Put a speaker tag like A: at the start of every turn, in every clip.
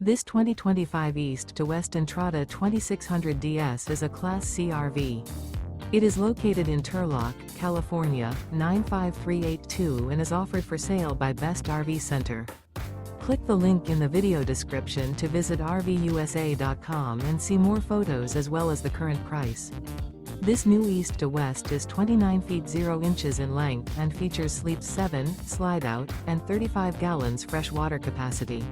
A: This 2025 East to West Entrada 2600 DS is a Class C RV. It is located in Turlock, California, 95382 and is offered for sale by Best RV Center. Click the link in the video description to visit RVUSA.com and see more photos as well as the current price. This new East to West is 29 feet 0 inches in length and features Sleep 7, Slideout, and 35 gallons fresh water capacity.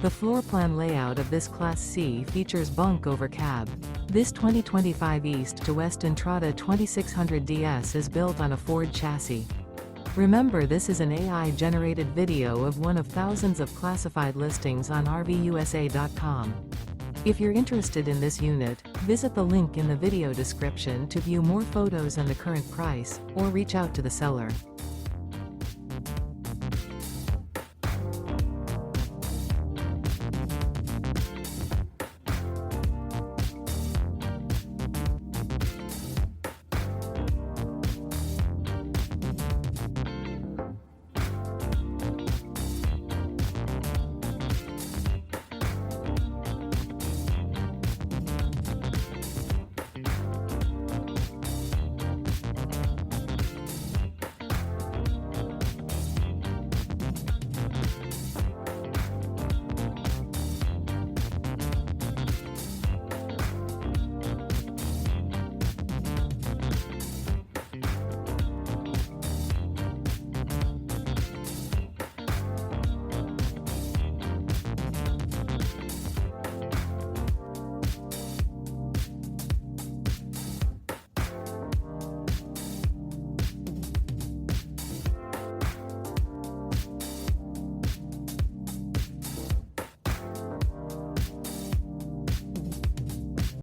A: The floor plan layout of this Class C features Bunk Over Cab. This 2025 East to West Entrada 2600 DS is built on a Ford chassis. Remember, this is an AI-generated video of one of thousands of classified listings on RVUSA.com. If you're interested in this unit, visit the link in the video description to view more photos and the current price, or reach out to the seller.